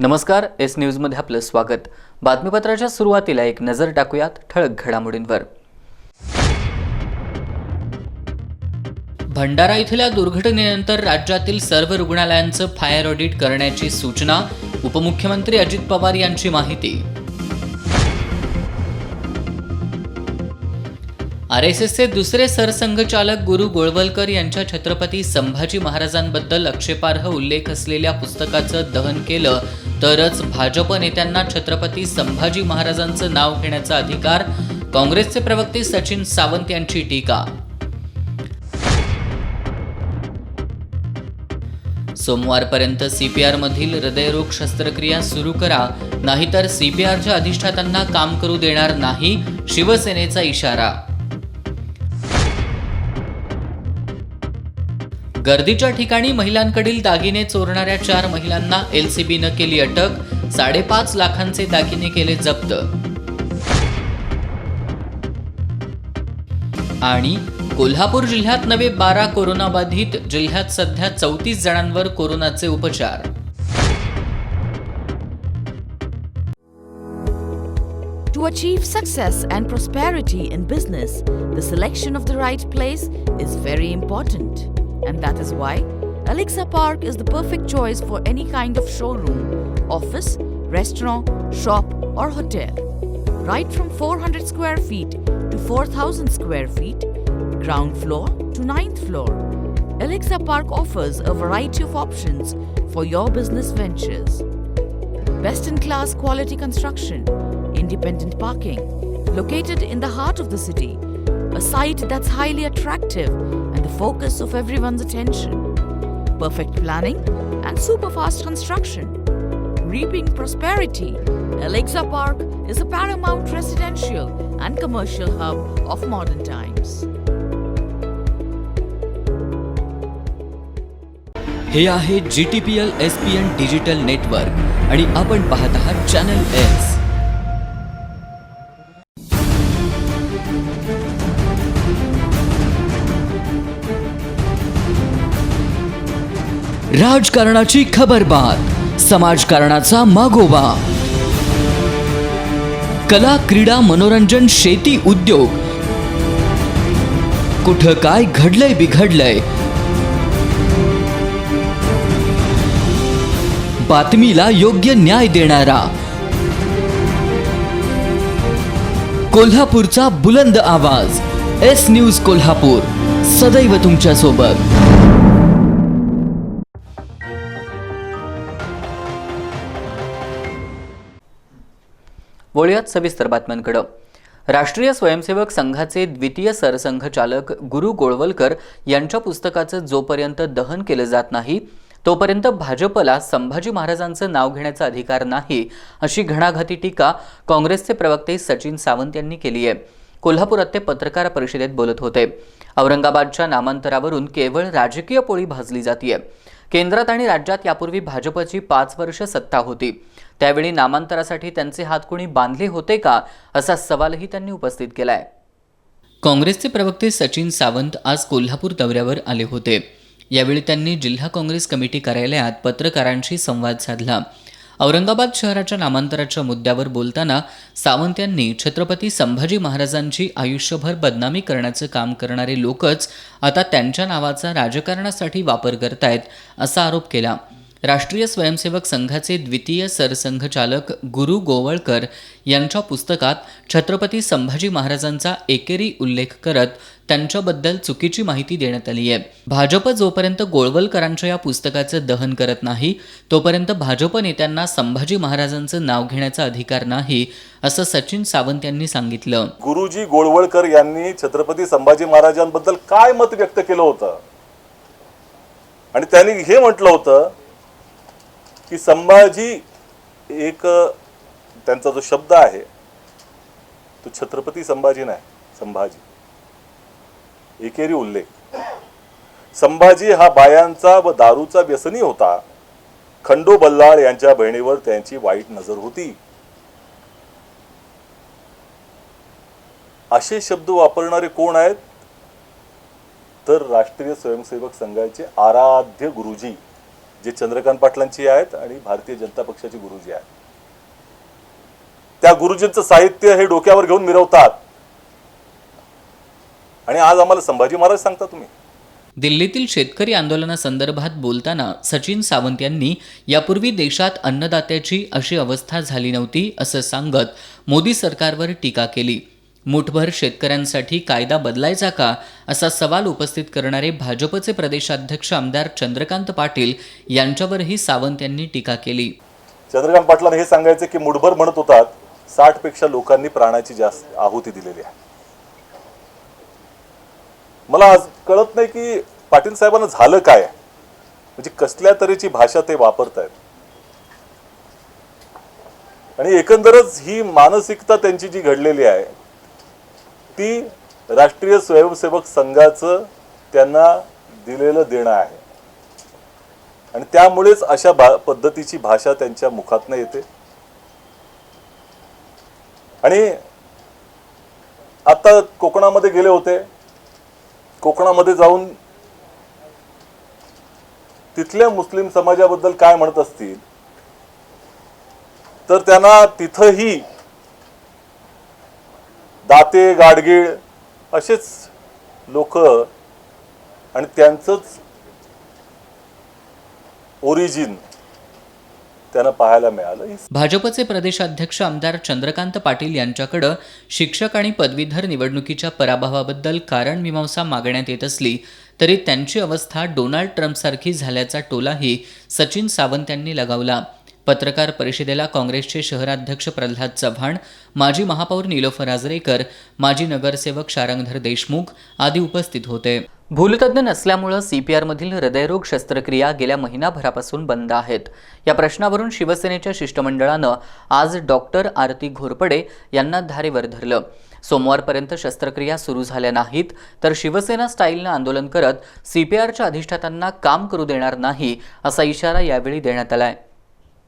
नमस्कार, एस न्यूजमध्ये आपलं स्वागत। बातमीपत्राच्या सुरुवातीला एक नजर टाकूयात ठळक घडामोडींवर। भंडारा इथल्या दुर्घटनेनंतर राज्यातील सर्व रुग्णालयांचं फायर ऑडिट करण्याची सूचना, उपमुख्यमंत्री अजित पवार यांची माहिती। आरएसएसचे दुसरे सरसंघचालक गुरु गोळवलकर यांच्या छत्रपती संभाजी महाराजांबद्दल आक्षेपार्ह उल्लेख असलेल्या पुस्तकाचं दहन केलं तरच भाजप नेत्यांना छत्रपती संभाजी महाराजांचं नाव घेण्याचा अधिकार, काँग्रेसचे प्रवक्ते सचिन सावंत यांची टीका। सोमवारपर्यंत सीपीआर मधील हृदयरोग शस्त्रक्रिया सुरू करा, नाहीतर सीपीआरच्या अधिष्ठातांना काम करू देणार नाही, शिवसेनेचा इशारा। गर्दीच्या ठिकाणी महिलांकडील दागिने चोरणाऱ्या 4 महिलांना एलसीबीनं केली अटक, 5.5 लाखांचे दागिने केले जप्त। आणि कोल्हापूर जिल्ह्यात नवे 12 कोरोनाबाधित, जिल्ह्यात सध्या 34 जणांवर कोरोनाचे उपचार। To achieve success and prosperity in business, the selection of the right place is very important. And that is why Alexa Park is the perfect choice for any kind of showroom, office, restaurant, shop or hotel. Right from 400 square feet to 4,000 square feet, ground floor to 9th floor, Alexa Park offers a variety of options for your business ventures. Best-in-class quality construction, independent parking, located in the heart of the city, a site that's highly attractive and the focus of everyone's attention. Perfect planning and super fast construction. Reaping prosperity, Alexa Park is a paramount residential and commercial hub of modern times. हे आहे GTPL SPN digital network आणि आपण पाहत आहात channel S. राजकारणाची खबरबात, समाजकारणाचा मागोवा, कला, क्रीडा, मनोरंजन, शेती, उद्योग, कुठं काय घडलंय बिघडलंय, बातमीला योग्य न्याय देणारा, कोल्हापूरचा बुलंद आवाज, एस न्यूज कोल्हापूर, सदैव तुमच्या सोबत। वळूयात सविस्तर बातम्यांकडे। राष्ट्रीय स्वयंसेवक संघाचे द्वितीय सरसंघचालक गुरु गोळवलकर यांच्या पुस्तकाचं जोपर्यंत दहन केलं जात नाही तोपर्यंत भाजपला संभाजी महाराजांचं नाव घेण्याचा अधिकार नाही, अशी घणाघाती टीका काँग्रेसचे प्रवक्ते सचिन सावंत यांनी केली आहे। कोल्हापुरात ते पत्रकार परिषदेत बोलत होते। औरंगाबादच्या नामांतरावरून केवळ राजकीय पोळी भाजली जाते। केंद्रात आणि राज्यात यापूर्वी भाजपची 5 वर्ष सत्ता होती, त्यावेळी नामांतरासाठी त्यांचे हात कोणी बांधले होते का, असा सवालही त्यांनी उपस्थित केलाय। काँग्रेसचे प्रवक्ते सचिन सावंत आज कोल्हापूर दौऱ्यावर आले होते। यावेळी त्यांनी जिल्हा काँग्रेस कमिटी कार्यालयात पत्रकारांशी संवाद साधला। औरंगाबाद शहराच्या नामांतराच्या मुद्द्यावर बोलताना सावंत यांनी छत्रपती संभाजी महाराजांची आयुष्यभर बदनामी करण्याचं काम करणारे लोकच आता त्यांच्या नावाचा राजकारणासाठी वापर करतायत, असा आरोप केला। राष्ट्रीय स्वयंसेवक संघाचे द्वितीय सरसंघचालक गुरु गोवळकर यांच्या पुस्तकात छत्रपती संभाजी महाराजांचा एकेरी उल्लेख करत त्यांच्याबद्दल चुकीची माहिती देण्यात आली आहे। भाजप जोपर्यंत गोळवलकरांच्या या पुस्तकाचं दहन करत नाही तोपर्यंत भाजप नेत्यांना संभाजी महाराजांचं नाव घेण्याचा अधिकार नाही, असं सचिन सावंत यांनी सांगितलं। गुरुजी गोळवलकर यांनी छत्रपती संभाजी महाराजांबद्दल काय मत व्यक्त केलं होतं आणि त्यांनी हे म्हटलं होतं की संभाजी एक त्यांचा जो शब्द आहे तो छत्रपती संभाजी नाही, संभाजी एकेरी उल्लेख। संभाजी हा बायांचा व दारूचा व्यसनी होता। खंडू बल्लाळ यांच्या बहिणीवर त्यांची वाईट नजर होती, असे शब्द वापरणारे कोण आहेत तर राष्ट्रीय स्वयंसेवक संघाचे आराध्य गुरुजी जे चंद्रकांत पाटलांची आहेत आणि भारतीय जनता पक्षाचे गुरुजी आहेत. त्या गुरुजींचं साहित्य हे डोक्यावर घेऊन मिरवतात आणि आज आम्हाला संभाजी महाराज सांगता तुम्ही. दिल्लीतील शेतकरी आंदोलनासंदर्भात बोलताना सचिन सावंत यांनी यापूर्वी देशात अन्नदात्याची अशी अवस्था झाली नव्हती असं सांगत मोदी सरकारवर टीका केली. मुठभर शेतकऱ्यांसाठी कायदा बदलायचा का असा सवाल उपस्थित करणारे भाजपचे प्रदेशाध्यक्ष आमदार चंद्रकांत पाटील यांच्यावरही सावंत यांनी टीका केली. चंद्रकांत पाटलांना हे सांगायचं की मुठभर म्हणत होतात 60 पेक्षा लोकांनी प्राणाची जास्त आहुती दिलेली आहे. मला आज कळत नाही की पाटील साहेबांना झालं काय, म्हणजे कसल्या तऱ्हेची भाषा ते वापरतायत आणि एकंदरच ही मानसिकता त्यांची जी घडलेली आहे ती राष्ट्रीय स्वयंसेवक संघाचं त्यांना दिलेलं देणं आहे आणि त्यामुळेच अशा पद्धतीची भाषा त्यांच्या मुखातनं येते. आणि आता कोकणामध्ये गेले होते, कोकणामध्ये जाऊन तिथल्या मुस्लिम समाजाबद्दल काय म्हणत असतील तर त्यांना तिथंही दाते गाडगीळ असेच लोक आणि त्यांचंच ओरिजिन त्यांना पाहायला मिळालं. भाजपचे प्रदेशाध्यक्ष आमदार चंद्रकांत पाटील यांच्याकडे शिक्षक आणि पदवीधर निवडणुकीच्या पराभवाबद्दल कारण मीमांसा मागण्यात येत असली तरी त्यांची अवस्था डोनाल्ड ट्रम्पसारखी झाल्याचा टोलाही सचिन सावंत यांनी लगावला. पत्रकार परिषदेला काँग्रेसचे शहराध्यक्ष प्रल्हाद चव्हाण, माजी महापौर नीलोफर आजरेकर, माजी नगरसेवक शारंगधर देशमुख आदी उपस्थित होते. भूलतज्ञ नसल्यामुळे सीपीआरमधील हृदयरोग शस्त्रक्रिया गेल्या महिनाभरापासून बंद आहेत. या प्रश्नावरून शिवसेनेच्या शिष्टमंडळानं आज डॉक्टर आरती घोरपडे यांना धारेवर धरलं. सोमवारपर्यंत शस्त्रक्रिया सुरू झाल्या नाहीत तर शिवसेना स्टाईलनं आंदोलन करत सीपीआरच्या अधिष्ठातांना काम करू देणार नाही असा इशारा यावेळी देण्यात आलाय.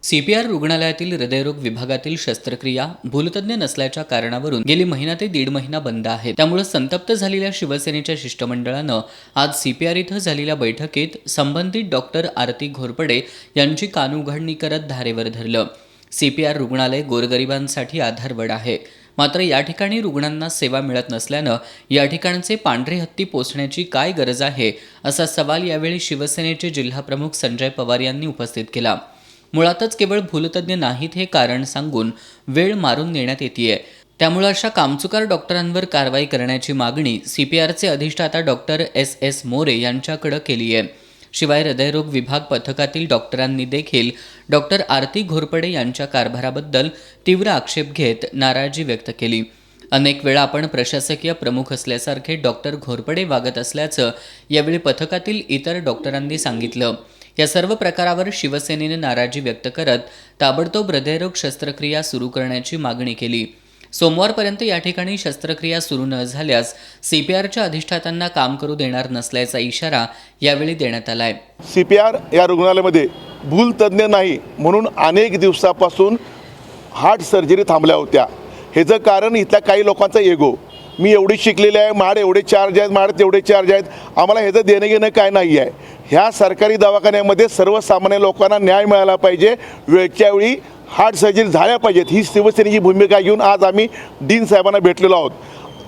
सीपीआर रुग्णालयातील हृदयरोग विभागातील शस्त्रक्रिया भूलतज्ञ नसल्याच्या कारणावरून गेली महिना ते दीड महिना बंद आहे. त्यामुळे संतप्त झालेल्या शिवसेनेच्या शिष्टमंडळानं आज सीपीआर इथं झालेल्या बैठकीत संबंधित डॉक्टर आरती घोरपडे यांची कानउघडणी करत धारेवर धरलं. सीपीआर रुग्णालय गोरगरिबांसाठी आधारवड आहे, मात्र या ठिकाणी रुग्णांना सेवा मिळत नसल्यानं या ठिकाणचे पांढरे हत्ती पोसण्याची काय गरज आहे असा सवाल यावेळी शिवसेनेचे जिल्हाप्रमुख संजय पवार यांनी उपस्थित केला. मुळातच केवळ भूलतज्ञ नाहीत हे कारण सांगून वेळ मारून नेण्यात येतेय. त्यामुळे अशा कामचुकार डॉक्टरांवर कारवाई करण्याची मागणी सीपीआरचे अधिष्ठाता डॉक्टर एस मोरे यांच्याकडे केली आहे. शिवाय हृदयरोग विभाग पथकातील डॉक्टरांनी देखील डॉक्टर आरती घोरपडे यांच्या कारभाराबद्दल तीव्र आक्षेप घेत नाराजी व्यक्त केली. अनेक वेळा आपण प्रशासकीय प्रमुख असल्यासारखे डॉक्टर घोरपडे वागत असल्याचं यावेळी पथकातील इतर डॉक्टरांनी सांगितलं. या सर्व प्रकारावर शिवसेनेने नाराजी व्यक्त करत ताबडतोब हृदयरोग शस्त्रक्रिया सुरू करण्याची मागणी केली. सोमवारपर्यंत या ठिकाणी शस्त्रक्रिया सुरू न झाल्यास सीपीआरच्या अधिष्ठातांना काम करू देणार नसल्याचा इशारा यावेळी देण्यात आलाय. सीपीआर या रुग्णालयामध्ये भूलतज्ञ नाही म्हणून अनेक दिवसापासून हार्ट सर्जरी थांबल्या होत्या. ह्याचं कारण इथल्या काही लोकांचा एगो, मी एवढी शिकलेली आहे, माझे एवढे चार्ज आहेत, माझे तेवढे चार्ज आहेत, आम्हाला ह्याचं देणं घेणं काय नाही आहे. ह्या सरकारी दवाखान्यामध्ये सर्वसामान्य लोकांना न्याय मिळाला पाहिजे, वेळच्या वेळी हार्ट सर्जरी झाल्या पाहिजेत. ही शिवसेनेची भूमिका घेऊन आज आम्ही डीन साहेबांना भेटलेलो आहोत.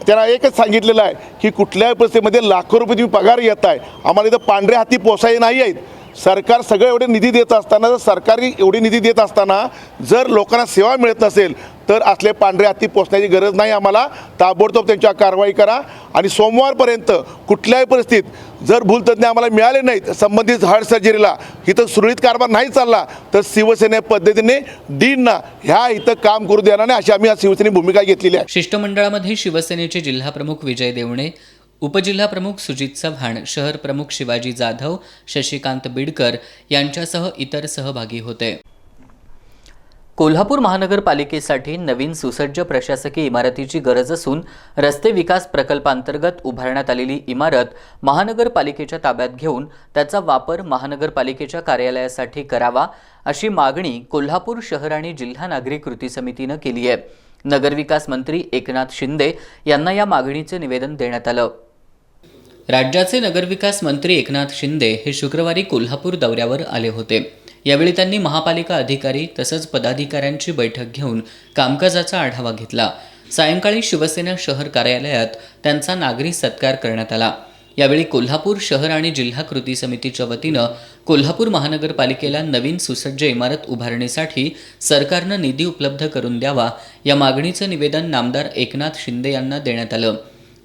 त्यांना एकच सांगितलेलं आहे की कुठल्याही परिस्थितीमध्ये लाखो रुपये तुम्ही पगार येत आहे, आम्हाला इथं पांढरे हाती पोसायचे नाही आहेत. सरकार सगळं एवढे निधी देत असताना, जर सरकारी एवढी निधी देत असताना जर लोकांना सेवा मिळत नसेल तर असले पांढरे हाती पोचण्याची गरज नाही. आम्हाला ताबडतोब त्यांच्यावर कारवाई करा आणि सोमवारपर्यंत कुठल्याही परिस्थितीत जर भूलतज्ञ आम्हाला मिळाले नाहीत संबंधित हार्ट सर्जरीला, इथं सुरळीत कारभार नाही चालला तर शिवसेने पद्धतीने डीनना ह्या इथं काम करू देणार नाही अशी आम्ही आज शिवसेनेची भूमिका घेतलेली आहे. शिष्टमंडळामध्ये शिवसेनेचे जिल्हाप्रमुख विजय देवणे, उपजिल्हाप्रमुख सुजित चव्हाण, शहर प्रमुख शिवाजी जाधव, शशिकांत बिडकर यांच्यासह इतर सहभागी होते. कोल्हापूर महानगरपालिकेसाठी नवीन सुसज्ज प्रशासकीय इमारतीची गरज असून रस्ते विकास प्रकल्पांतर्गत उभारण्यात आलेली इमारत महानगरपालिकेच्या ताब्यात घेऊन त्याचा वापर महानगरपालिकेच्या कार्यालयासाठी करावा अशी मागणी कोल्हापूर शहर आणि जिल्हा नागरी कृती समितीनं केली आहे. नगरविकास मंत्री एकनाथ शिंदे यांना या मागणीचे निवेदन देण्यात आलं. राज्याचे नगरविकास मंत्री एकनाथ शिंदे हे शुक्रवारी कोल्हापूर दौऱ्यावर आले होते. यावेळी त्यांनी महापालिका अधिकारी तसंच पदाधिकाऱ्यांची बैठक घेऊन कामकाजाचा आढावा घेतला. सायंकाळी शिवसेना शहर कार्यालयात त्यांचा नागरी सत्कार करण्यात आला. यावेळी कोल्हापूर शहर आणि जिल्हा कृती समितीच्या वतीनं कोल्हापूर महानगरपालिकेला नवीन सुसज्ज इमारत उभारणीसाठी सरकारनं निधी उपलब्ध करून द्यावा या मागणीचं निवेदन नामदार एकनाथ शिंदे यांना देण्यात आलं.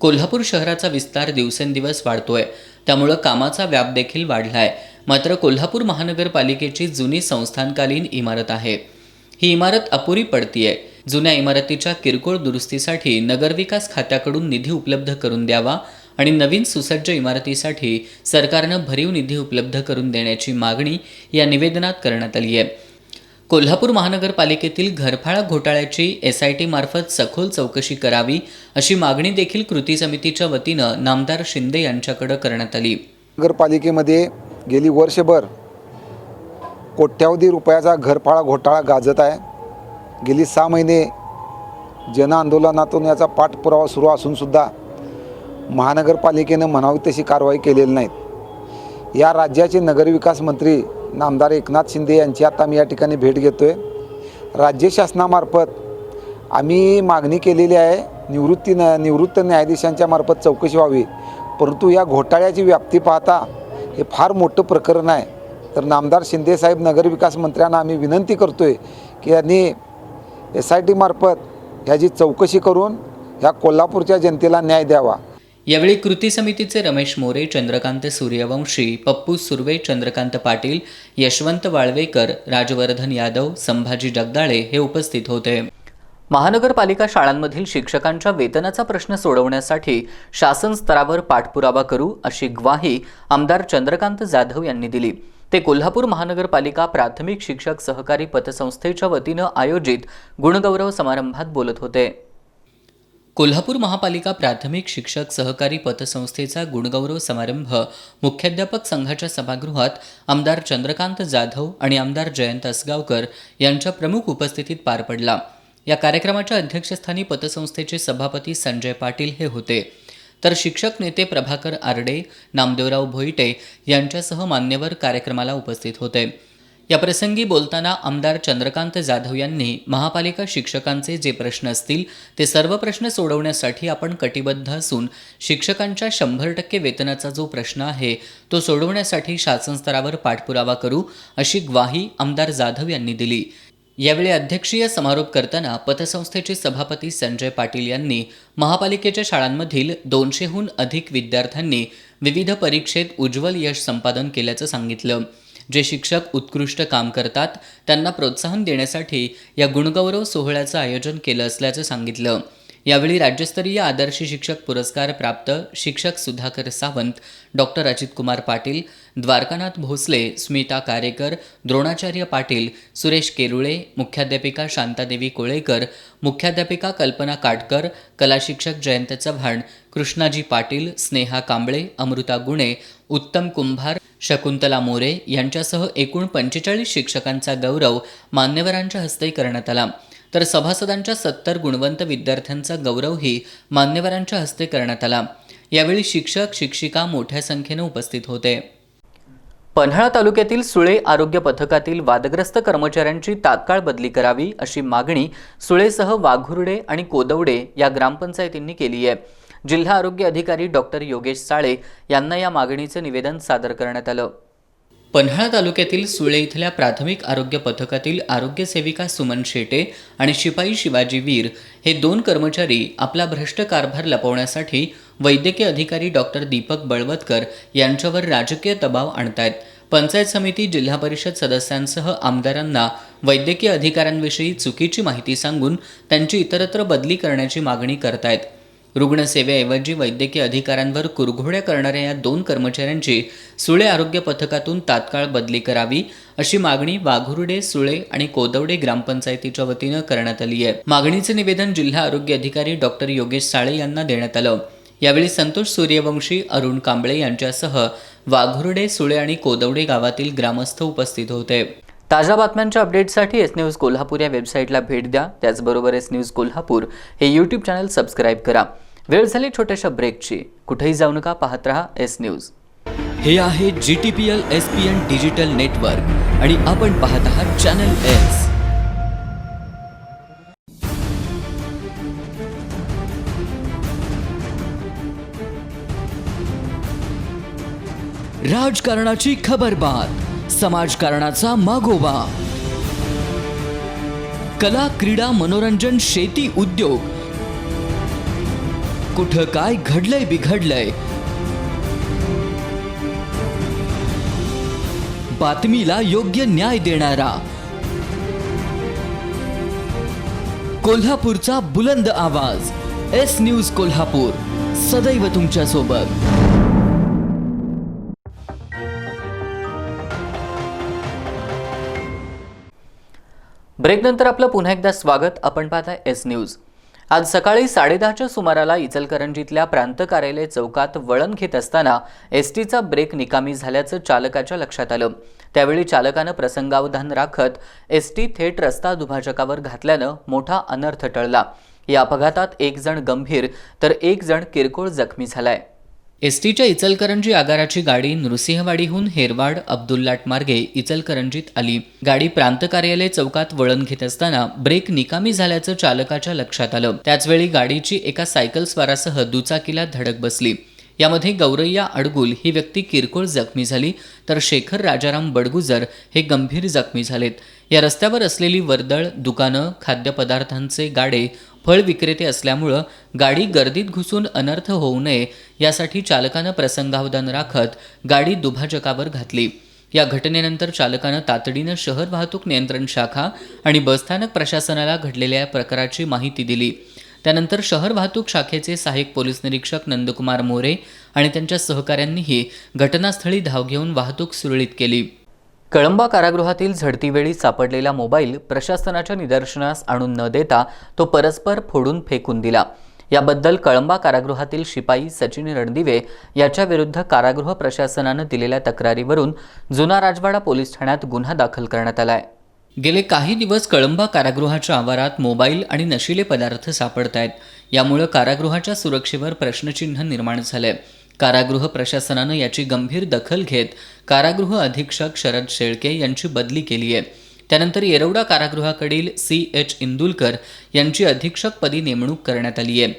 कोल्हापूर शहराचा विस्तार दिवसेंदिवस वाढतोय, त्यामुळं कामाचा व्याप देखील वाढलाय. मात्र कोल्हापूर महानगरपालिकेची जुनी संस्थानकालीन इमारत आहे. ही इमारत अपुरी पडतीये. जुन्या इमारतीच्या किरकोळ दुरुस्तीसाठी नगरविकास खात्याकडून निधी उपलब्ध करून द्यावा आणि नवीन सुसज्ज इमारतीसाठी सरकारनं भरीव निधी उपलब्ध करून देण्याची मागणी या निवेदनात करण्यात आली आहे. कोल्हापूर महानगरपालिकेतील घरफाळा घोटाळ्याची SIT मार्फत सखोल चौकशी करावी अशी मागणी देखील कृती समितीच्या वतीनं नामदार शिंदे यांच्याकडे करण्यात आली. नगरपालिकेमध्ये गेली वर्षभर कोट्यावधी रुपयाचा घरफाळा घोटाळा गाजत आहे. गेली 6 महिने जनआंदोलनातून याचा पाठपुरावा सुरू असूनसुद्धा महानगरपालिकेनं म्हणावी तशी कारवाई केलेली नाहीत. या राज्याचे नगरविकास मंत्री नामदार एकनाथ शिंदे यांची आता मी या ठिकाणी भेट घेतो आहे. राज्य शासनामार्फत आम्ही मागणी केलेली आहे निवृत्त न्यायाधीशांच्या मार्फत चौकशी व्हावी. परंतु या घोटाळ्याची व्याप्ती पाहता हे फार मोठं प्रकरण आहे. तर नामदार शिंदेसाहेब नगरविकास मंत्र्यांना आम्ही विनंती करतो आहे की यांनी SIT मार्फत ह्याची चौकशी करून ह्या कोल्हापूरच्या जनतेला न्याय द्यावा. यावेळी कृती समितीचे रमेश मोरे, चंद्रकांत सूर्यवंशी, पप्पू सुर्वे, चंद्रकांत पाटील, यशवंत वाळवेकर, राजवर्धन यादव, संभाजी जगदाळे हे उपस्थित होते. महानगरपालिका शाळांमधील शिक्षकांच्या वेतनाचा प्रश्न सोडवण्यासाठी शासन स्तरावर पाठपुरावा करू अशी ग्वाही आमदार चंद्रकांत जाधव यांनी दिली. ते कोल्हापूर महानगरपालिका प्राथमिक शिक्षक सहकारी पतसंस्थेच्या वतीनं आयोजित गुणगौरव समारंभात बोलत होते. कोल्हापूर महापालिका प्राथमिक शिक्षक सहकारी पतसंस्थेचा गुणगौरव समारंभ मुख्याध्यापक संघाच्या सभागृहात आमदार चंद्रकांत जाधव आणि आमदार जयंत असगावकर यांच्या प्रमुख उपस्थितीत पार पडला. या कार्यक्रमाच्या अध्यक्षस्थानी पतसंस्थेचे सभापती संजय पाटील हे होते. तर शिक्षक नेते प्रभाकर आरडे, नामदेवराव भोईटे यांच्यासह मान्यवर कार्यक्रमाला उपस्थित होते. या प्रसंगी बोलताना आमदार चंद्रकांत जाधव यांनी महापालिका शिक्षकांचे जे प्रश्न असतील ते सर्व प्रश्न सोडवण्यासाठी आपण कटिबद्ध असून शिक्षकांच्या 100% वेतनाचा जो प्रश्न आहे तो सोडवण्यासाठी शासन स्तरावर पाठपुरावा करू अशी ग्वाही आमदार जाधव यांनी दिली. यावेळी अध्यक्षीय समारोप करताना पतसंस्थेचे सभापती संजय पाटील यांनी महापालिकेच्या शाळांमधील 200हून अधिक विद्यार्थ्यांनी विविध परीक्षेत उज्ज्वल यश संपादन केल्याचं सांगितलं. जे शिक्षक उत्कृष्ट काम करतात त्यांना प्रोत्साहन देण्यासाठी या गुणगौरव सोहळ्याचं आयोजन केलं असल्याचं सांगितलं. यावेळी राज्यस्तरीय आदर्श शिक्षक पुरस्कार प्राप्त शिक्षक सुधाकर सावंत, डॉक्टर अजित कुमार पाटील, द्वारकानाथ भोसले, स्मिता कारेकर, द्रोणाचार्य पाटील, सुरेश केरुळे, मुख्याध्यापिका शांतादेवी कोळेकर, मुख्याध्यापिका कल्पना काटकर, कलाशिक्षक जयंत चव्हाण, कृष्णाजी पाटील, स्नेहा कांबळे, अमृता गुणे, उत्तम कुंभार, शकुंतला मोरे यांच्यासह एकूण 45 शिक्षकांचा गौरव मान्यवरांच्या हस्ते करण्यात आला. तर सभासदांच्या 70 गुणवंत विद्यार्थ्यांचा गौरवही मान्यवरांच्या हस्ते करण्यात आला. यावेळी शिक्षक शिक्षिका मोठ्या संख्येने उपस्थित होते. पन्हाळा तालुक्यातील सुळे आरोग्य पथकातील वादग्रस्त कर्मचाऱ्यांची तात्काळ बदली करावी अशी मागणी सुळेसह वाघुर्डे आणि कोदवडे या ग्रामपंचायतींनी केली आहे. जिल्हा आरोग्य अधिकारी डॉक्टर योगेश साळे यांना या मागणीचं निवेदन सादर करण्यात आलं. पन्हाळा तालुक्यातील सुळे इथल्या प्राथमिक आरोग्य पथकातील आरोग्य सेविका सुमन शेटे आणि शिपाई शिवाजी वीर हे 2 कर्मचारी आपला भ्रष्ट कारभार लपवण्यासाठी वैद्यकीय अधिकारी डॉक्टर दीपक बळवतकर यांच्यावर राजकीय दबाव आणतायत. पंचायत समिती, जिल्हा परिषद सदस्यांसह आमदारांना वैद्यकीय अधिकाऱ्यांविषयी चुकीची माहिती सांगून त्यांची इतरत्र बदली करण्याची मागणी करतायत. रुग्णसेवेऐवजी वैद्यकीय अधिकाऱ्यांवर कुरघोड्या करणाऱ्या या 2 कर्मचाऱ्यांची सुळे आरोग्य पथकातून तात्काळ बदली करावी अशी मागणी वाघुर्डे, सुळे आणि कोदवडे ग्रामपंचायतीच्या वतीनं करण्यात आली आहे. मागणीचे निवेदन जिल्हा आरोग्य अधिकारी डॉक्टर योगेश साळे यांना देण्यात आलं. यावेळी संतोष सूर्यवंशी, अरुण कांबळे यांच्यासह वाघुर्डे, सुळे आणि कोदवडे गावातील ग्रामस्थ उपस्थित होते. ताज्या बातम्यांच्या अपडेटसाठी एस न्यूज कोल्हापूर या वेबसाईटला भेट द्या. त्याचबरोबर एस न्यूज कोल्हापूर हे यूट्यूब चॅनल सबस्क्राईब करा. वेळ झाली छोट्याशा ब्रेकची. कुठेही जाऊ नका, पाहत रहा एस न्यूज. हे आहे GTPL SPN डिजिटल नेटवर्क आणि आपण पाहत आहात चॅनल एस. राजकारणाची खबरबात, समाजकारणाचा मागोवा, कला, क्रीडा, मनोरंजन, शेती, उद्योग, कुठं काय घडलंय बिघडलंय, बातमीला योग्य न्याय देणारा, कोल्हापूरचा बुलंद आवाज. एस न्यूज कोल्हापूर, सदैव तुमच्या सोबत. ब्रेकनंतर आपलं पुन्हा एकदा स्वागत. आपण पाहताय एस न्यूज. आज सकाळी 10:30च्या सुमाराला इचलकरंजीतल्या प्रांत कार्यालय चौकात वळण घेत असताना एसटीचा ब्रेक निकामी झाल्याचं चालकाच्या लक्षात आलं. त्यावेळी चालकानं प्रसंगावधान राखत एसटी थेट रस्ता दुभाजकावर घातल्यानं मोठा अनर्थ टळला. या अपघातात एक जण गंभीर तर एक जण किरकोळ जखमी झालाय. एसटीच्या इचलकरंजी आगाराची गाडी नृसिंहवाडीहून हेरवाड अब्दुल्लाट मार्गे इचलकरंजीत आली. गाडी प्रांत कार्यालय चौकात वळण घेत असताना ब्रेक निकामी झाल्याचं चालकाच्या लक्षात आलं. त्याचवेळी गाडीची एका सायकल स्वारासह दुचाकीला धडक बसली. यामध्ये गौरय्या अडगुल ही व्यक्ती किरकोळ जखमी झाली तर शेखर राजाराम बडगुजर हे गंभीर जखमी झालेत. या रस्त्यावर असलेली वर्दळ, दुकानं, खाद्यपदार्थांचे गाडे, फळ विक्रेते असल्यामुळं गाडी गर्दीत घुसून अनर्थ होऊ नये यासाठी चालकानं प्रसंगावधान राखत गाडी दुभाजकावर घातली. या घटनेनंतर चालकानं तातडीनं शहर वाहतूक नियंत्रण शाखा आणि बसस्थानक प्रशासनाला घडलेल्या प्रकाराची माहिती दिली. त्यानंतर शहर वाहतूक शाखेचे सहाय्यक पोलीस निरीक्षक नंदकुमार मोरे आणि त्यांच्या सहकाऱ्यांनीही घटनास्थळी धाव घेऊन वाहतूक सुरळीत केली. कळंबा कारागृहातील झडतीवेळी सापडलेला मोबाईल प्रशासनाच्या निदर्शनास आणून न देता तो परस्पर फोडून फेकून दिला. याबद्दल कळंबा कारागृहातील शिपाई सचिन रणदिवे याच्या विरुद्ध कारागृह प्रशासनानं दिलेल्या तक्रारीवरून जुना राजवाडा पोलीस ठाण्यात गुन्हा दाखल करण्यात आलाय. गेले काही दिवस कळंबा कारागृहाच्या आवारात मोबाईल आणि नशिले पदार्थ सापडत आहेत. यामुळे कारागृहाच्या सुरक्षेवर प्रश्नचिन्ह निर्माण झालंय. कारागृह प्रशासनानं याची गंभीर दखल घेत कारागृह अधीक्षक शरद शेळके यांची बदली केली आहे. त्यानंतर येरवडा कारागृहाकडील CH इंदुलकर यांची अधीक्षकपदी नेमणूक करण्यात आली आहे.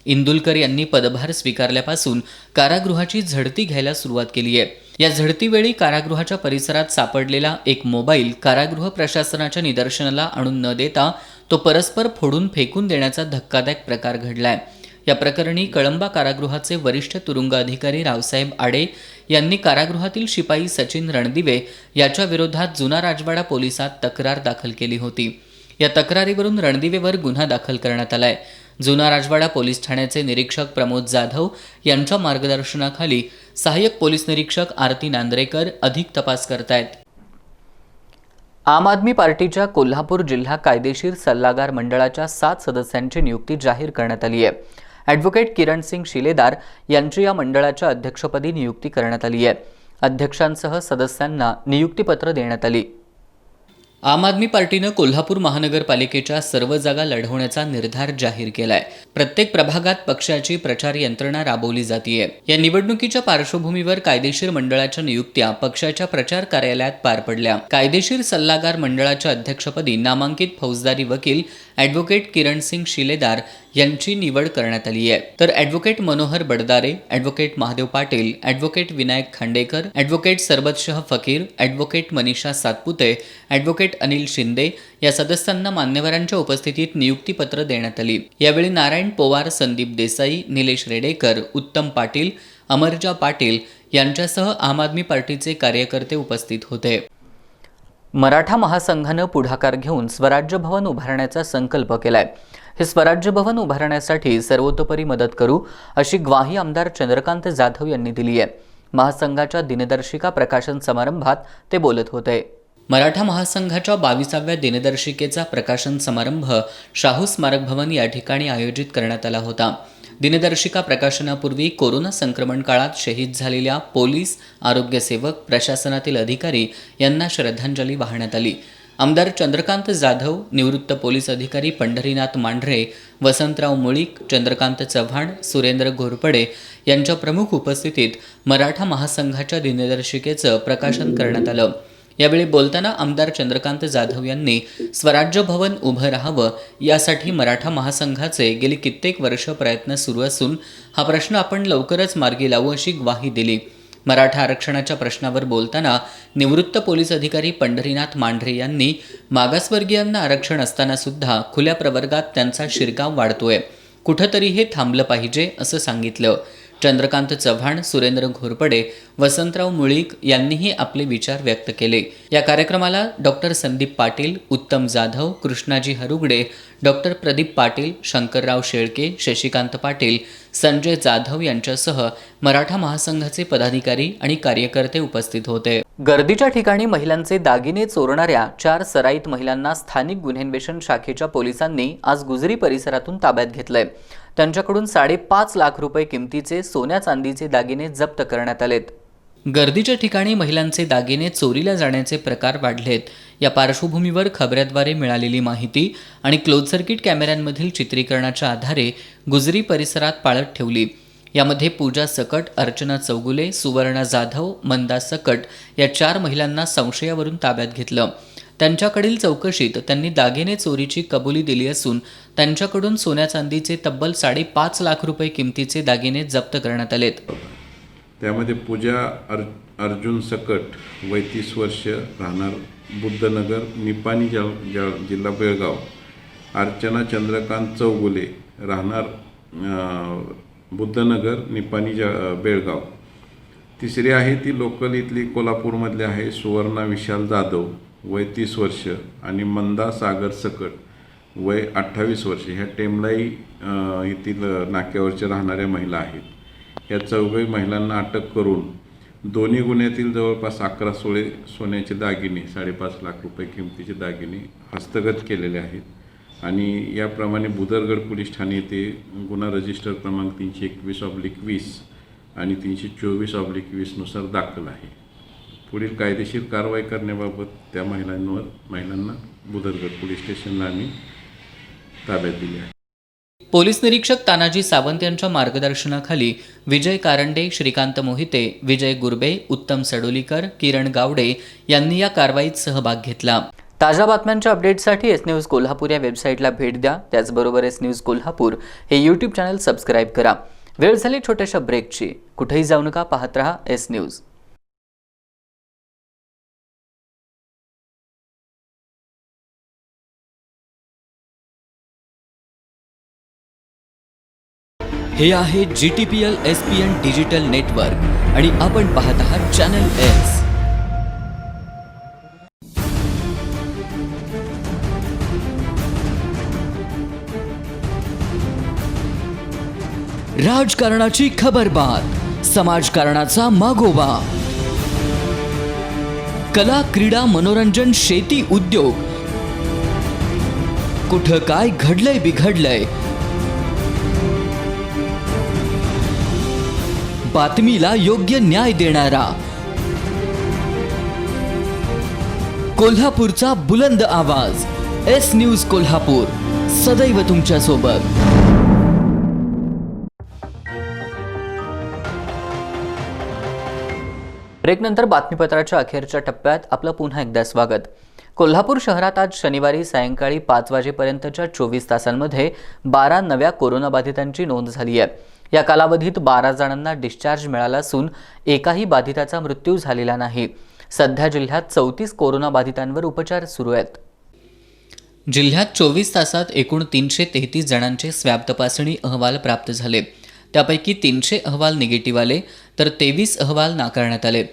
इंदुलकर यांनी पदभार स्वीकारल्यापासून कारागृहाची झडती घ्यायला सुरुवात केली आहे. या झडतीवेळी कारागृहाच्या परिसरात सापडलेला एक मोबाईल कारागृह प्रशासनाच्या निदर्शनाला आणून न देता तो परस्पर फोडून फेकून देण्याचा धक्कादायक प्रकार घडलाय. या प्रकरणी कळंबा कारागृहाचे वरिष्ठ तुरुंग अधिकारी रावसाहेब आडे यांनी कारागृहातील शिपाई सचिन रणदिवे याच्या विरोधात जुना राजवाडा पोलिसात तक्रार दाखल केली होती. या तक्रारीवरून रणदिवेवर गुन्हा दाखल करण्यात आलाय. जुना राजवाडा पोलीस ठाण्याचे निरीक्षक प्रमोद जाधव यांच्या मार्गदर्शनाखाली सहाय्यक पोलीस निरीक्षक आरती नांद्रेकर अधिक तपास करतायत. आम आदमी पार्टीच्या कोल्हापूर जिल्हा कायदेशीर सल्लागार मंडळाच्या 7 सदस्यांची नियुक्ती जाहीर करण्यात आली आहे. ॲडव्होकेट किरणसिंग शिलेदार यांची या मंडळाच्या अध्यक्षपदी नियुक्ती करण्यात आली आहे. अध्यक्षांसह सदस्यांना नियुक्तीपत्र देण्यात आली. आम आदमी पार्टीनं कोल्हापूर महानगरपालिकेच्या सर्व जागा लढवण्याचा निर्धार जाहीर केलाय. प्रत्येक प्रभागात पक्षाची प्रचार यंत्रणा राबवली जातीये. या निवडणुकीच्या पार्श्वभूमीवर कायदेशीर मंडळाच्या नियुक्त्या पक्षाच्या प्रचार कार्यालयात पार पडल्या. कायदेशीर सल्लागार मंडळाच्या अध्यक्षपदी नामांकित फौजदारी वकील ॲडव्होकेट किरणसिंग शिलेदार यांची निवड करण्यात आली आहे. तर advocate Manohar Badadare, advocate Mahadev Patil, advocate Vinayak Khandekar, advocate Sarbatshah Fakir, advocate Manisha Satpute, advocate Anil Shinde या सदस्यांना मान्यवरांच्या उपस्थितीत नियुक्तीपत्र देण्यात आली. यावेळी नारायण पोवार, संदीप देसाई, निलेश रेडेकर, उत्तम पाटील, अमरजा पाटील यांच्यासह आम आदमी पार्टीचे कार्यकर्ते उपस्थित होते. मराठा महासंघानं पुढाकार घेऊन स्वराज्य भवन उभारण्याचा संकल्प केलाय. हे स्वराज्य भवन उभारण्यासाठी सर्वतोपरी मदत करू अशी ग्वाही आमदार चंद्रकांत जाधव यांनी दिली आहे. महासंघाच्या दिनदर्शिका प्रकाशन समारंभात ते बोलत होते. मराठा महासंघाच्या 22व्या दिनदर्शिकेचा प्रकाशन समारंभ शाहू स्मारक भवन या ठिकाणी आयोजित करण्यात आला होता. दिनदर्शिका प्रकाशनापूर्वी कोरोना संक्रमण काळात शहीद झालेल्या पोलीस, आरोग्यसेवक, प्रशासनातील अधिकारी यांना श्रद्धांजली वाहण्यात आली. आमदार चंद्रकांत जाधव, निवृत्त पोलीस अधिकारी पंढरीनाथ मांढरे, वसंतराव मुळीक, चंद्रकांत चव्हाण, सुरेंद्र घोरपडे यांच्या प्रमुख उपस्थितीत मराठा महासंघाच्या दिनदर्शिकेचं प्रकाशन करण्यात आलं. यावेळी बोलताना आमदार चंद्रकांत जाधव यांनी स्वराज्य भवन उभं राहावं यासाठी मराठा महासंघाचे गेली कित्येक वर्ष प्रयत्न सुरू असून हा प्रश्न आपण लवकरच मार्गी लावू अशी ग्वाही दिली. मराठा आरक्षणाच्या प्रश्नावर बोलताना निवृत्त पोलीस अधिकारी पंढरीनाथ मांढरे यांनी मागासवर्गीयांना आरक्षण असताना सुद्धा खुल्या प्रवर्गात त्यांचा शिरकाव वाढतोय, कुठंतरी हे थांबलं पाहिजे असं सांगितलं. चंद्रकांत चव्हाण, सुरेंद्र घोरपडे, वसंतराव मुळीक यांनीही आपले विचार व्यक्त केले. या कार्यक्रमाला डॉक्टर संदीप पाटील, उत्तम जाधव, कृष्णाजी हरुगडे, डॉक्टर प्रदीप पाटील, शंकरराव शेळके, शशिकांत पाटील, संजय जाधव यांच्यासह मराठा महासंघाचे पदाधिकारी आणि कार्यकर्ते उपस्थित होते. गर्दीच्या ठिकाणी महिलांचे दागिने चोरणाऱ्या 4 सराईत महिलांना स्थानिक गुन्हेन्वेषण शाखेच्या पोलिसांनी आज गुजरी परिसरातून ताब्यात घेतलंय. त्यांच्याकडून 5.5 लाख रुपये किमतीचे सोन्या चांदीचे दागिने जप्त करण्यात आलेत. गर्दीच्या ठिकाणी महिलांचे दागिने चोरीला जाण्याचे प्रकार वाढलेत. या पार्श्वभूमीवर खबऱ्याद्वारे मिळालेली माहिती आणि क्लोज सर्किट कॅमेऱ्यांमधील चित्रीकरणाच्या आधारे गुजरी परिसरात पाळत ठेवली. यामध्ये पूजा सकट, अर्चना चौगुले, सुवर्णा जाधव, मंदा सकट या 4 महिलांना संशयावरून ताब्यात घेतलं. त्यांच्याकडील चौकशीत त्यांनी दागिने चोरीची कबुली दिली असून त्यांच्याकडून सोन्या चांदीचे तब्बल 5.5 लाख रुपये किमतीचे दागिने जप्त करण्यात आलेत. त्यामध्ये पूजा अर्जुन सकट, वय 30 वर्ष, राहणार बुद्धनगर, निपाणी, जिल्हा बेळगाव. अर्चना चंद्रकांत चौगुले, राहणार बुद्धनगर, निपाणी, बेळगाव. तिसरी आहे ती लोकल इथली कोल्हापूरमधली आहे, सुवर्णा विशाल जाधव, वय 30 वर्ष, आणि मंदा सागर सकट, वय 28 वर्ष. ह्या टेमलाई येथील नाक्यावरच्या राहणाऱ्या महिला आहेत. या 4 महिलांना अटक करून दोन्ही गुन्ह्यातील जवळपास 11 तोळे सोन्याचे दागिने, 5.5 लाख रुपये किमतीचे दागिने हस्तगत केलेले आहेत. आणि याप्रमाणे बुदरगड पोलीस ठाणे येथे गुन्हा रजिस्टर क्रमांक 321/20 आणि 324/20 नुसार दाखल आहे. पुढील कायदेशीर कारवाई करण्याबाबत त्या महिलांना बुदरगड पोलीस स्टेशनला आम्ही ताब्यात दिली आहे. पोलीस निरीक्षक तानाजी सावंत यांच्या मार्गदर्शनाखाली विजय कारंडे, श्रीकांत मोहिते, विजय गुरबे, उत्तम सडोलीकर, किरण गावडे यांनी या कारवाईत सहभाग घेतला. ताज्या बातम्यांच्या अपडेटसाठी एस न्यूज कोल्हापूर या वेबसाईटला भेट द्या. त्याचबरोबर एस न्यूज कोल्हापूर हे यूट्यूब चॅनल सबस्क्राईब करा. वेळ झाली छोट्याशा ब्रेकची. कुठेही जाऊ नका, पाहत रहा एस न्यूज. हे आहे GTPL SPN डिजिटल नेटवर्क आणि आपण पाहत आहात चॅनल एस. राजकारणाची खबरबात, समाजकारणाचा मागोवा, कला, क्रीडा, मनोरंजन, शेती, उद्योग, कुठं काय घडलंय बिघडलंय, बातमीला योग्य न्याय देणारा, कोल्हापूरचा बुलंद आवाज, एस न्यूज कोल्हापूर, सदैव तुमच्या सोबत. ब्रेकनंतर बातमीपत्राच्या अखेरच्या टप्प्यात आपलं पुन्हा एकदा स्वागत. कोल्हापूर शहरात आज शनिवारी सायंकाळी 5 वाजेपर्यंतच्या 24 तासांमध्ये 12 नव्या कोरोनाबाधितांची नोंद झाली आहे. या कालावधीत 12 जणांना डिस्चार्ज मिळाला असून एकाही बाधिताचा मृत्यू झालेला नाही. सध्या जिल्ह्यात 34 कोरोनाबाधितांवर उपचार सुरू आहेत. जिल्ह्यात 24 तासात एकूण 333 जणांचे स्वॅब तपासणी अहवाल प्राप्त झाले. त्यापैकी 300 अहवाल निगेटिव्ह आले तर 23 अहवाल नाकारण्यात आले.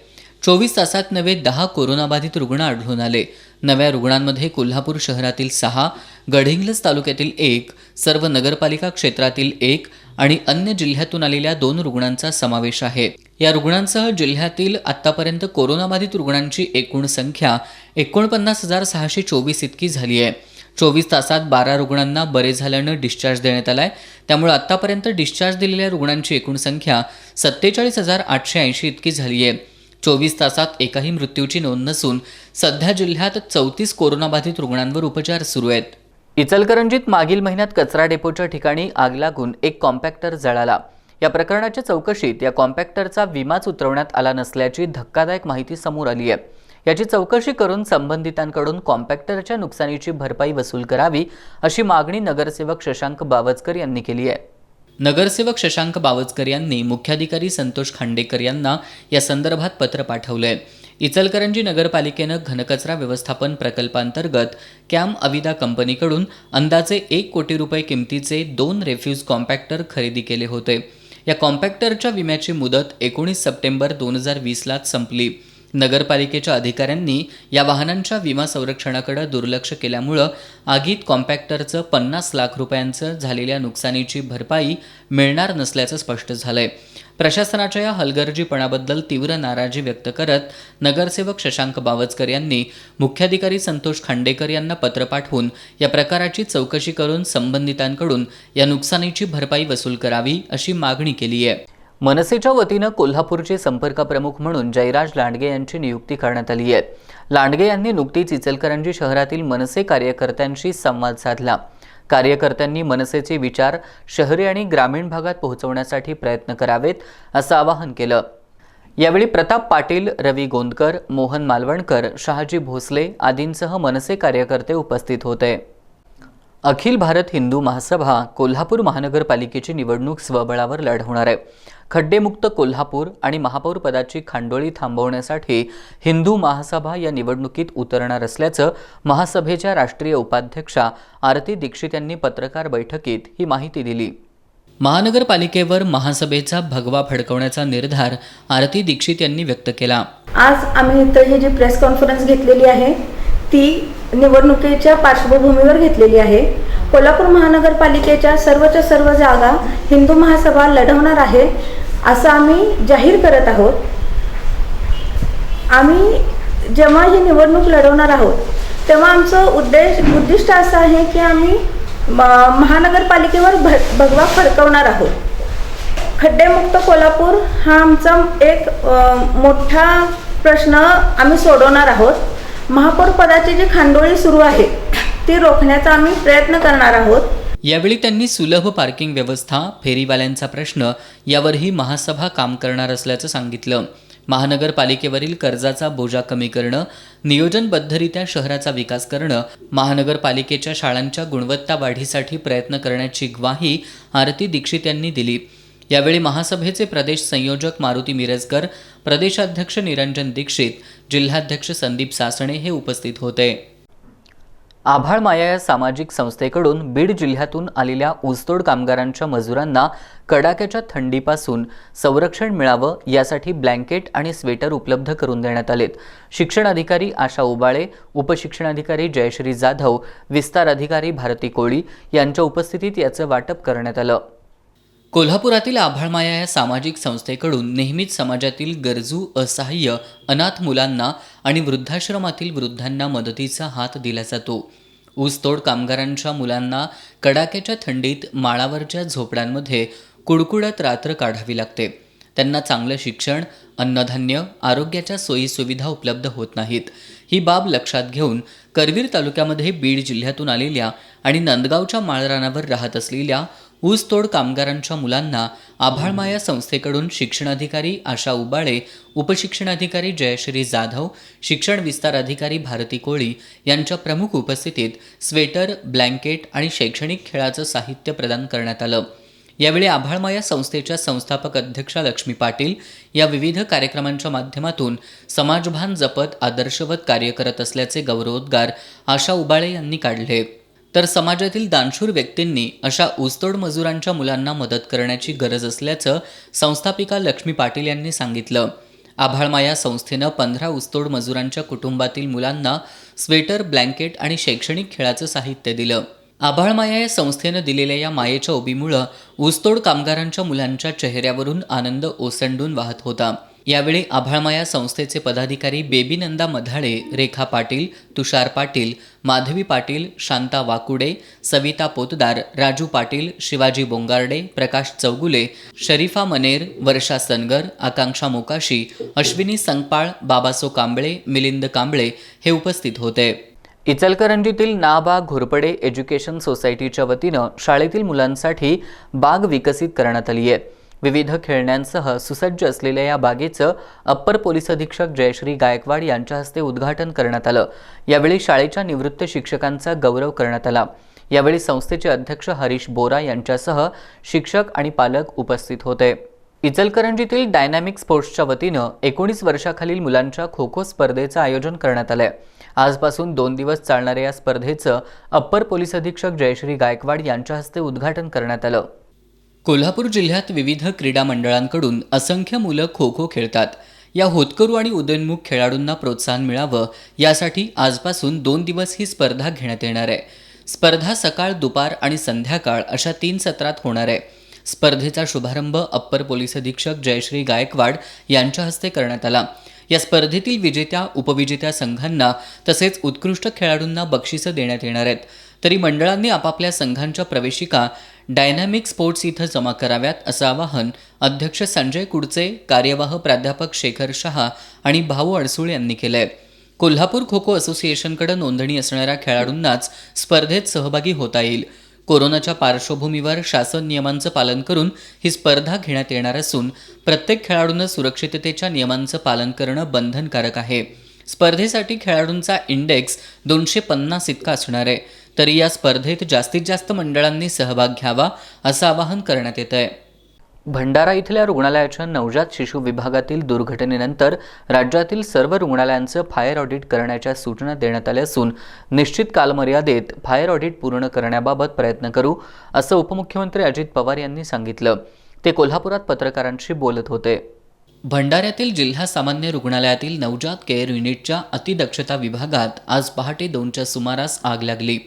24 तासात नवे 10 कोरोनाबाधित रुग्ण आढळून आले. नव्या रुग्णांमध्ये कोल्हापूर शहरातील 6, गडहिंग्लज तालुक्यातील 1, सर्व नगरपालिका क्षेत्रातील 1 आणि अन्य जिल्ह्यातून आलेल्या 2 रुग्णांचा समावेश आहे. या रुग्णांसह जिल्ह्यातील आतापर्यंत कोरोनाबाधित रुग्णांची एकूण संख्या 49,624 इतकी झाली आहे. 24 तासात 12 रुग्णांना बरे झाल्यानं डिस्चार्ज देण्यात आलाय. त्यामुळे आतापर्यंत डिस्चार्ज दिलेल्या रुग्णांची एकूण संख्या 47,880 इतकी झाली आहे. 24 तासात एकाही मृत्यूची नोंद नसून सध्या जिल्ह्यात 34 कोरोनाबाधित रुग्णांवर उपचार सुरू आहेत. इचलकरंजीत मागील महिन्यात कचरा डेपोच्या ठिकाणी आग लागून एक कॉम्पॅक्टर जळाला. या प्रकरणाच्या चौकशीत या कॉम्पॅक्टरचा विमाच उतरवण्यात आला नसल्याची धक्कादायक माहिती समोर आली आहे. याची चौकशी करून संबंधितांकडून कॉम्पॅक्टरच्या नुकसानीची भरपाई वसूल करावी अशी मागणी नगरसेवक शशांक बावचकर यांनी केली आहे. नगरसेवक शशांक बावचकर यांनी मुख्याधिकारी संतोष खांडेकर यांना या संदर्भात पत्र पाठवलंय. इचलकरंजी नगरपालिकेनं घनकचरा व्यवस्थापन प्रकल्पांतर्गत कॅम अविदा कंपनीकडून अंदाजे 1 कोटी रुपये किमतीचे 2 रेफ्यूज कॉम्पॅक्टर खरेदी केले होते. या कॉम्पॅक्टरच्या विम्याची मुदत 19 सप्टेंबर 2020लाच संपली. नगरपालिकेच्या अधिकाऱ्यांनी या वाहनांच्या विमा संरक्षणाकडे दुर्लक्ष केल्यामुळं आगीत कॉम्पॅक्टरचं 50 लाख रुपयांचं झालेल्या नुकसानीची भरपाई मिळणार नसल्याचं स्पष्ट झालंय. प्रशासनाच्या या हलगर्जीपणाबद्दल तीव्र नाराजी व्यक्त करत नगरसेवक शशांक बावचकर यांनी मुख्याधिकारी संतोष खांडेकर यांना पत्र पाठवून या प्रकाराची चौकशी करून संबंधितांकडून या नुकसानीची भरपाई वसूल करावी अशी मागणी केली आहे. मनसेच्या वतीनं कोल्हापूरचे संपर्क प्रमुख म्हणून जयराज लांडगे यांची नियुक्ती करण्यात आली आहे. लांडगे यांनी नुकतीच इचलकरंजी शहरातील मनसे कार्यकर्त्यांशी संवाद साधला. कार्यकर्त्यांनी मनसेचे विचार शहरी आणि ग्रामीण भागात पोहोचवण्यासाठी प्रयत्न करावेत असं आवाहन केलं. यावेळी प्रताप पाटील, रवी गोंदकर, मोहन मालवणकर, शहाजी भोसले आदींसह मनसे कार्यकर्ते उपस्थित होते. अखिल भारत हिंदू महासभा कोल्हापूर महानगरपालिकेची निवडणूक स्वबळावर लढवणार आहे. खड्डेमुक्त कोल्हापूर आणि महापौर पदाची खांडोळी थांबवण्यासाठी हिंदू महासभा या निवडणुकीत उतरणार असल्याचं महासभेच्या राष्ट्रीय उपाध्यक्षा आरती दीक्षित यांनी पत्रकार बैठकीत ही माहिती दिली. महानगरपालिकेवर महासभेचा भगवा फडकवण्याचा निर्धार आरती दीक्षित यांनी व्यक्त केला. आज आम्ही इथं ही जी प्रेस कॉन्फरन्स घेतलेली आहे ती निवडणुकीच्या पार्श्वभूमीवर घेतलेली आहे. कोल्हापूर महानगरपालिकेच्या सर्वच्या सर्व जागा हिंदू महासभा लढवणार आहे असं आम्ही जाहीर करत आहोत. आम्ही जेव्हा ही निवडणूक लढवणार आहोत तेव्हा आमचं उद्दिष्ट असं आहे की आम्ही महानगरपालिकेवर भगवा फडकवणार आहोत. खड्डेमुक्त कोल्हापूर हा आमचा एक मोठा प्रश्न आम्ही सोडवणार आहोत. महापौर पदाची जी खांडोळी सुरू आहे ती रोखण्याचा आम्ही प्रयत्न करणार आहोत. यावेळी त्यांनी सुलभ पार्किंग व्यवस्था, फेरीवाल्यांचा प्रश्न यावरही महासभा काम करणार असल्याचं सांगितलं. महानगरपालिकेवरील कर्जाचा बोजा कमी करणं, नियोजनबद्धरित्या शहराचा विकास करणं, महानगरपालिकेच्या शाळांच्या गुणवत्ता वाढीसाठी प्रयत्न करण्याची ग्वाही आरती दीक्षित यांनी दिली. यावेळी महासभेचे प्रदेश संयोजक मारुती मिरजकर, प्रदेशाध्यक्ष निरंजन दीक्षित, जिल्हाध्यक्ष संदीप सासणे हे उपस्थित होते. आभाळमाया या सामाजिक संस्थेकडून बीड जिल्ह्यातून आलेल्या ऊसतोड कामगारांच्या मजुरांना कडाक्याच्या थंडीपासून संरक्षण मिळावं यासाठी ब्लँकेट आणि स्वेटर उपलब्ध करून देण्यात आलेत. शिक्षण अधिकारी आशा उबाळे, उपशिक्षणाधिकारी जयश्री जाधव, विस्तार अधिकारी भारती कोळी यांच्या उपस्थितीत याचं वाटप करण्यात आलं. कोल्हापुरातील आभाळमाया या सामाजिक संस्थेकडून नेहमीच समाजातील गरजू, असहाय्य, अनाथ मुलांना आणि वृद्धाश्रमातील वृद्धांना मदतीचा हात दिला जातो. ऊसतोड कामगारांच्या मुलांना कडाक्याच्या थंडीत माळावरच्या झोपड्यांमध्ये कुडकुडत रात्र काढावी लागते. त्यांना चांगलं शिक्षण, अन्नधान्य, आरोग्याच्या सोयीसुविधा उपलब्ध होत नाहीत. ही बाब लक्षात घेऊन करवीर तालुक्यामध्ये बीड जिल्ह्यातून आलेल्या आणि नंदगावच्या माळरानावर राहत असलेल्या ऊसतोड कामगारांच्या मुलांना आभाळमाया संस्थेकडून शिक्षणाधिकारी आशा उबाळे, उपशिक्षणाधिकारी जयश्री जाधव, शिक्षण विस्तार अधिकारी भारती कोळी यांच्या प्रमुख उपस्थितीत स्वेटर, ब्लँकेट आणि शैक्षणिक खेळाचं साहित्य प्रदान करण्यात आलं. यावेळी आभाळमाया संस्थेच्या संस्थापक अध्यक्षा लक्ष्मी पाटील या विविध कार्यक्रमांच्या माध्यमातून समाजभान जपत आदर्शवत कार्य करत असल्याचे गौरवोद्गार आशा उबाळे यांनी काढले. तर समाजातील दानशूर व्यक्तींनी अशा ऊसतोड मजुरांच्या मुलांना मदत करण्याची गरज असल्याचं संस्थापिका लक्ष्मी पाटील यांनी सांगितलं. आभाळमाया संस्थेनं 15 ऊसतोड मजुरांच्या कुटुंबातील मुलांना स्वेटर, ब्लँकेट आणि शैक्षणिक खेळाचं साहित्य दिलं. आभाळमाया या संस्थेनं दिलेल्या या मायेच्या ओबीमुळं ऊसतोड कामगारांच्या मुलांच्या चेहऱ्यावरून आनंद ओसंडून वाहत होता. यावेळी आभाळमाया संस्थेचे पदाधिकारी बेबी नंदा मधाळे, रेखा पाटील, तुषार पाटील, माधवी पाटील, शांता वाकुडे, सविता पोतदार, राजू पाटील, शिवाजी बोंगार्डे, प्रकाश चौगुले, शरीफा मनेर, वर्षा सनगर, आकांक्षा मोकाशी, अश्विनी संगपाळ, बाबासो कांबळे, मिलिंद कांबळे हे उपस्थित होते. इचलकरंजीतील नाबाग घोरपडे एज्युकेशन सोसायटीच्या वतीनं शाळेतील मुलांसाठी बाग विकसित करण्यात आली आहे. विविध खेळण्यांसह सुसज्ज असलेल्या या बागेचं अप्पर पोलीस अधीक्षक जयश्री गायकवाड यांच्या हस्ते उद्घाटन करण्यात आलं. यावेळी शाळेच्या निवृत्त शिक्षकांचा गौरव करण्यात आला. यावेळी संस्थेचे अध्यक्ष हरीश बोरा यांच्यासह शिक्षक आणि पालक उपस्थित होते. इचलकरंजीतील डायनॅमिक स्पोर्ट्सच्या वतीनं 19 वर्षाखालील मुलांच्या खो खो स्पर्धेचं आयोजन करण्यात आलंय. आजपासून 2 दिवस चालणाऱ्या या स्पर्धेचं अप्पर पोलीस अधीक्षक जयश्री गायकवाड यांच्या हस्ते उद्घाटन करण्यात आलं. कोल्हापूर जिल्ह्यात विविध क्रीडा मंडळांकडून असंख्य मुलं खो खो खेळतात. या होतकरू आणि उदयोन्मुख खेळाडूंना प्रोत्साहन मिळावं यासाठी आजपासून 2 दिवस ही स्पर्धा घेण्यात येणार आहे. स्पर्धा सकाळ, दुपार आणि संध्याकाळ अशा 3 सत्रात होणार आहे. स्पर्धेचा शुभारंभ अप्पर पोलीस अधीक्षक जयश्री गायकवाड यांच्या हस्ते करण्यात आला. या स्पर्धेतील विजेत्या, उपविजेत्या संघांना तसेच उत्कृष्ट खेळाडूंना बक्षिसं देण्यात येणार आहेत. तरी मंडळांनी आपापल्या संघांच्या प्रवेशिका डायनॅमिक स्पोर्ट्स इथं जमा कराव्यात असं आवाहन अध्यक्ष संजय कुडचे, कार्यवाह प्राध्यापक शेखर शहा आणि भाऊ अडसूळ यांनी केलंय. कोल्हापूर खो खो असोसिएशनकडे नोंदणी असणाऱ्या खेळाडूंनाच स्पर्धेत सहभागी होता येईल. कोरोनाच्या पार्श्वभूमीवर शासन नियमांचं पालन करून ही स्पर्धा घेण्यात येणार असून प्रत्येक खेळाडूनं सुरक्षिततेच्या नियमांचं पालन करणं बंधनकारक आहे. स्पर्धेसाठी खेळाडूंचा इंडेक्स 250 इतका असणार आहे. तरी या स्पर्धेत जास्तीत जास्त मंडळांनी सहभाग घ्यावा असं आवाहन करण्यात येत आहे. भंडारा इथल्या रुग्णालयाच्या नवजात शिशु विभागातील दुर्घटनेनंतर राज्यातील सर्व रुग्णालयांचं फायर ऑडिट करण्याच्या सूचना देण्यात आल्या असून निश्चित कालमर्यादेत फायर ऑडिट पूर्ण करण्याबाबत प्रयत्न करू असं उपमुख्यमंत्री अजित पवार यांनी सांगितलं. ते कोल्हापुरात पत्रकारांशी बोलत होते. भंडाऱ्यातील जिल्हा सामान्य रुग्णालयातील नवजात केअर युनिटच्या अतिदक्षता विभागात आज पहाटे 2च्या सुमारास आग लागली.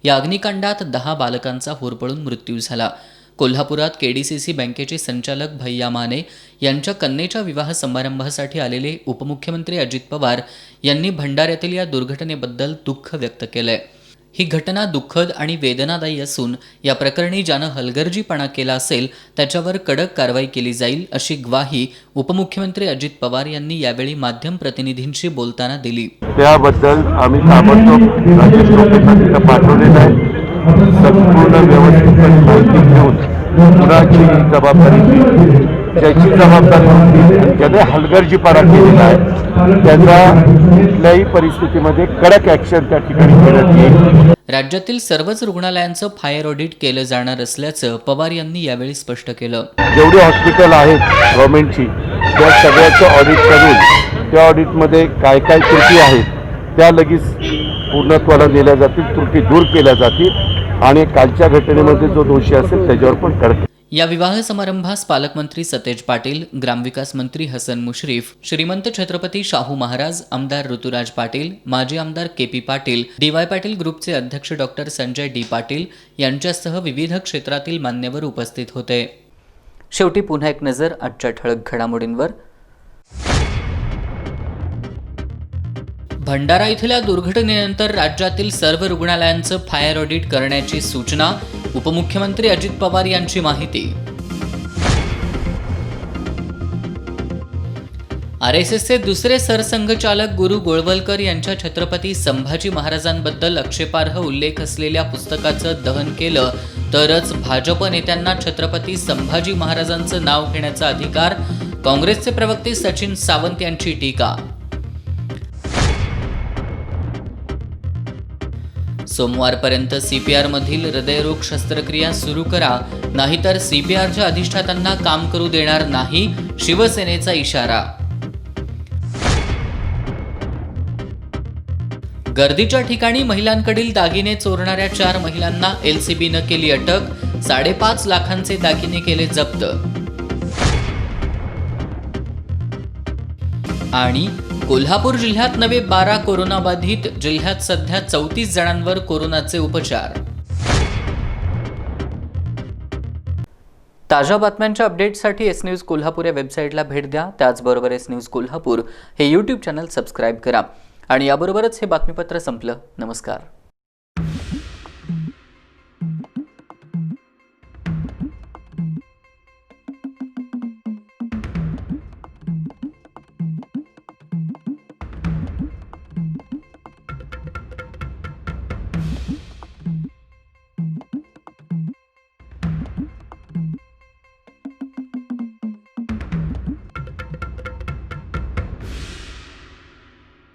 या अग्निकांडात 10 बालकांचा होरपळून मृत्यू झाला. कोल्हापुरात केडीसीसी बँकेचे संचालक भैया माने यांच्या कन्येच्या विवाह समारंभासाठी आलेले उपमुख्यमंत्री अजित पवार यांनी भंडाऱ्यातील या दुर्घटनेबद्दल दुःख व्यक्त केलंय. ही घटना दुःखद आणि वेदनादायी असून या प्रकरणी ज्यानं हलगर्जीपणा केला असेल त्याच्यावर कडक कारवाई केली जाईल अशी ग्वाही उपमुख्यमंत्री अजित पवार यांनी यावेळी माध्यम प्रतिनिधींशी बोलताना दिली. त्याबद्दल आम्ही ताबडतोब राजेश टोपेंना तिथं पाठवलेलं आहे. संपूर्ण व्यवस्थित माहिती घेऊन कुणाची जबाबदारी, ज्याची जबाबदारी होती आणि ज्याने हलगर्जीपणा केलेला आहे त्याचा कुठल्याही परिस्थितीमध्ये कडक ॲक्शन त्या ठिकाणी घेण्यात येईल. राज्यातील सर्वच रुग्णालयांचं फायर ऑडिट केलं जाणार असल्याचं पवार यांनी यावेळी स्पष्ट केलं. जेवढी हॉस्पिटल आहेत गव्हर्नमेंटची त्या सगळ्याचं ऑडिट करून त्या ऑडिटमध्ये काय काय त्रुटी आहेत त्या लगेच पूर्णत्वाला नेल्या जातील, त्रुटी दूर केल्या जातील आणि कालच्या घटनेमध्ये जो दोषी असेल त्याच्यावर पण कडक. या विवाह समारंभास पालकमंत्री सतेज पाटील, ग्रामविकास मंत्री हसन मुश्रीफ, श्रीमंत छत्रपती शाहू महाराज, आमदार ऋतुराज पाटील, माजी आमदार केपी पाटील, DY पाटील ग्रुपचे अध्यक्ष डॉक्टर संजय डी पाटील यांच्यासह विविध क्षेत्रातील मान्यवर उपस्थित होते. शेवटी पुन्हा एक नजर आजच्या ठळक घडामोडींवर. भंडारा इथल्या दुर्घटनेनंतर राज्यातील सर्व रुग्णालयांचं फायर ऑडिट करण्याची सूचना, उपमुख्यमंत्री अजित पवार यांची माहिती. RSSचे दुसरे सरसंघचालक गुरु गोळवलकर यांच्या छत्रपती संभाजी महाराजांबद्दल आक्षेपार्ह उल्लेख असलेल्या पुस्तकाचं दहन केलं तरच भाजप नेत्यांना छत्रपती संभाजी महाराजांचं नाव घेण्याचा अधिकार, काँग्रेसचे प्रवक्ते सचिन सावंत यांची टीका. सोमवारपर्यंत CPR मधील हृदयरोग शस्त्रक्रिया सुरू करा, नाहीतर CPRच्या अधिष्ठातांना काम करू देणार नाही, शिवसेनेचा इशारा. गर्दीच्या ठिकाणी महिलांकडील दागिने चोरणाऱ्या 4 महिलांना LCBनं केली अटक, 5.5 लाखांचे दागिने केले जप्त. आणि कोल्हापूर जिल्ह्यात नवे 12 कोरोनाबाधित, जिल्ह्यात सध्या 34 जणांवर कोरोनाचे उपचार. ताज्या बातम्यांच्या अपडेट्ससाठी एस न्यूज कोल्हापूर या वेबसाईटला भेट द्या. त्याचबरोबर एस न्यूज कोल्हापूर हे यूट्यूब चॅनल सबस्क्राईब करा. आणि याबरोबरच हे बातमीपत्र संपलं. नमस्कार.